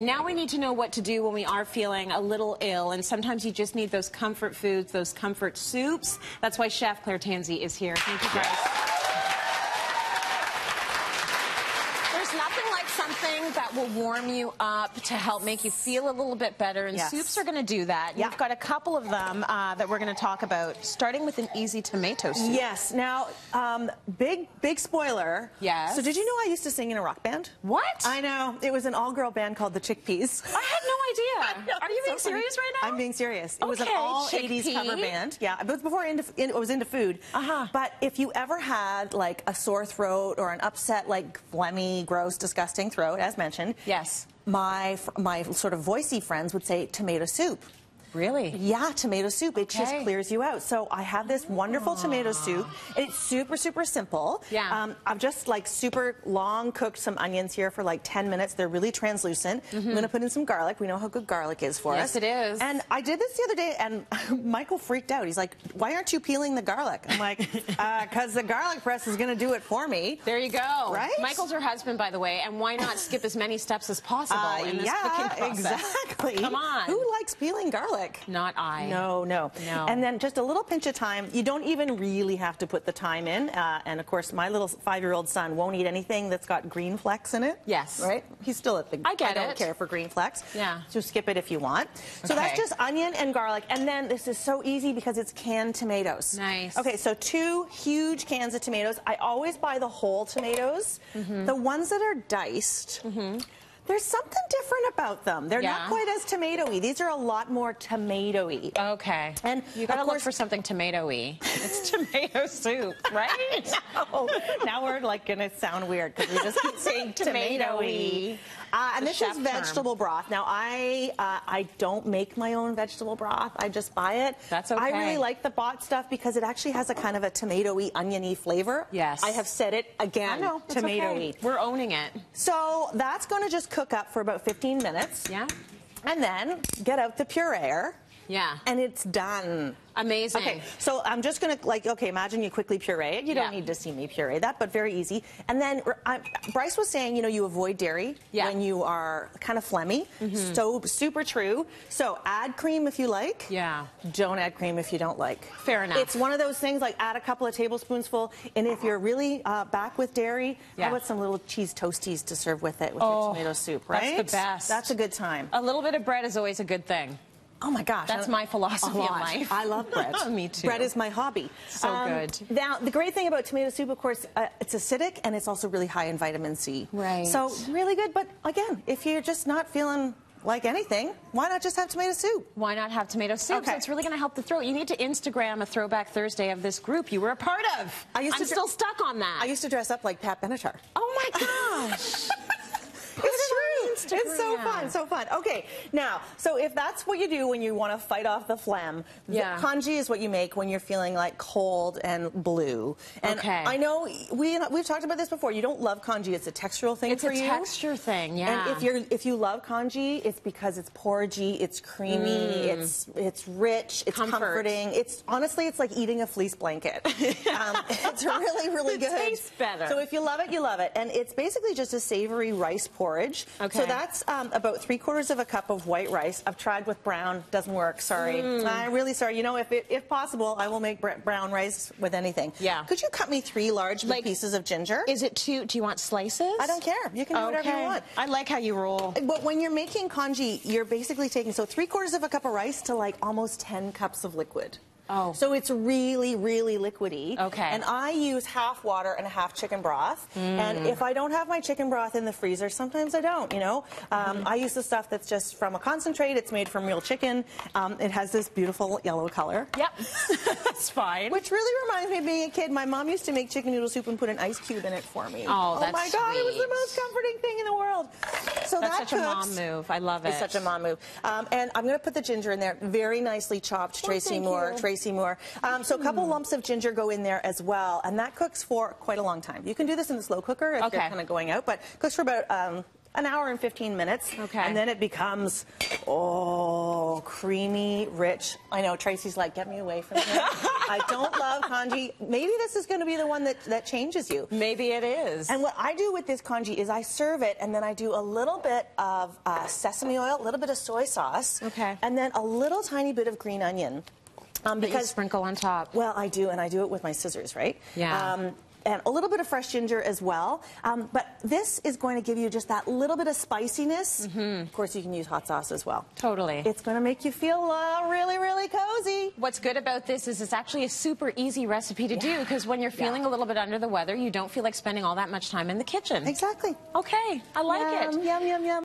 Now we need to know what to do when we are feeling a little ill, and sometimes you just need those comfort foods, those comfort soups. That's why Chef Claire Tansey is here. Thank you, guys. There's nothing like something that will warm you up to help make you feel a little bit better, and soups are going to do that. Yep. You've got a couple of them that we're going to talk about, starting with an easy tomato soup. Yes. Now, big spoiler. Yes. So did you know I used to sing in a rock band? What? I know. It was an all-girl band called the Chickpeas. I had no idea. Are you being serious right now? I'm being serious. It was an Okay, all-80s cover band. Yeah, it was before it was into food. But if you ever had, like, a sore throat or an upset, like, phlegmy, gross, disgusting throat, as mentioned, yes, my sort of voicey friends would say tomato soup. Really? Yeah, tomato soup. It just clears you out. So I have this wonderful tomato soup. It's super, super simple. Yeah. I've just like super long cooked some onions here for like 10 minutes. They're really translucent. I'm going to put in some garlic. We know how good garlic is for us. Yes, it is. And I did this the other day, and Michael freaked out. He's like, why aren't you peeling the garlic? I'm like, because the garlic press is going to do it for me. There you go. Right? Michael's her husband, by the way, and why not skip as many steps as possible in this cooking process? Exactly. Come on. Who likes peeling garlic? Not I. No. And then just a little pinch of thyme. You don't even really have to put the thyme in. And of course, my little 5-year-old son won't eat anything that's got green flecks in it. Yes. Right? He's still at the... I don't care for green flecks. Yeah. So skip it if you want. So that's just onion and garlic. And then this is so easy because it's canned tomatoes. Nice. Okay, so 2 huge cans of tomatoes. I always buy the whole tomatoes. The ones that are diced... There's something different about them. They're not quite as tomatoey. These are a lot more tomatoey. Okay. And you gotta look for something tomatoey. It's tomato soup, right? No. Now we're like gonna sound weird because we just keep saying tomatoey. And this is vegetable broth. Now I don't make my own vegetable broth. I just buy it. That's okay. I really like the bought stuff because it actually has a kind of a tomatoey, oniony flavor. Yes. I have said it again. I know. Tomatoey. Okay. We're owning it. So that's going to just cook up for about 15 minutes. Yeah. And then get out the pureer. Yeah. And it's done. Amazing. Okay, so I'm just going to, like, okay, imagine you quickly puree it. You don't need to see me puree that, but very easy. And then Bryce was saying, you know, you avoid dairy when you are kind of phlegmy. So super true. So add cream if you like. Yeah. Don't add cream if you don't like. Fair enough. It's one of those things, like add a couple of tablespoons full. And if you're really back with dairy, how about some little cheese toasties to serve with it with your tomato soup, right? That's the best. That's a good time. A little bit of bread is always a good thing. Oh my gosh. That's my philosophy in life. I love bread. Me too. Bread is my hobby. So good. Now, the great thing about tomato soup, of course, it's acidic and it's also really high in vitamin C. Right. So really good. But again, if you're just not feeling like anything, why not just have tomato soup? Why not have tomato soup? Okay. So it's really going to help the throat. You need to Instagram a Throwback Thursday of this group you were a part of. I'm still stuck on that. I used to dress up like Pat Benatar. Oh my gosh. It's true. It's so fun, so fun. Okay, now, so if that's what you do when you want to fight off the phlegm, the congee is what you make when you're feeling like cold and blue. And I know we've talked about this before. You don't love congee; it's a textural thing for you. It's a texture thing, yeah. And if you love congee, it's because it's porridgey, it's creamy, it's rich, it's comforting. It's honestly, it's like eating a fleece blanket. It's really good. It tastes better. So if you love it, you love it, and it's basically just a savory rice porridge. Okay. So that's about 3/4 of a cup of white rice. I've tried with brown, doesn't work. Sorry, I'm really sorry. You know, if possible, I will make brown rice with anything. Yeah. Could you cut me 3 large pieces of ginger? Is it do you want slices? I don't care. You can do whatever you want. I like how you roll. But when you're making congee, you're basically taking 3/4 of a cup of rice to like almost 10 cups of liquid. Oh. So it's really liquidy. Okay. And I use half water and half chicken broth. And if I don't have my chicken broth in the freezer, sometimes I don't, you know. I use the stuff that's just from a concentrate. It's made from real chicken. It has this beautiful yellow color. Yep. That's fine. Which really reminds me of being a kid. My mom used to make chicken noodle soup and put an ice cube in it for me. Oh, that's my God, sweet. it was the most comforting thing in the world. So that's such a mom move. I love it. It's such a mom move. And I'm going to put the ginger in there, very nicely chopped. Tracy Moore. So a couple lumps of ginger go in there as well, and that cooks for quite a long time. You can do this in the slow cooker if you're kind of going out, but cooks for about an hour and 15 minutes. Okay. And then it becomes, oh, creamy, rich. I know, Tracy's like, get me away from here. I don't love congee. Maybe this is going to be the one that changes you. Maybe it is. And what I do with this congee is I serve it, and then I do a little bit of sesame oil, a little bit of soy sauce, and then a little tiny bit of green onion. Because you sprinkle on top. Well, I do, and I do it with my scissors, right? Yeah. And a little bit of fresh ginger as well. But this is going to give you just that little bit of spiciness. Of course, you can use hot sauce as well. Totally. It's going to make you feel really, really cozy. What's good about this is it's actually a super easy recipe to do, because when you're feeling a little bit under the weather, you don't feel like spending all that much time in the kitchen. Exactly. Okay, I like it. Yum, yum, yum.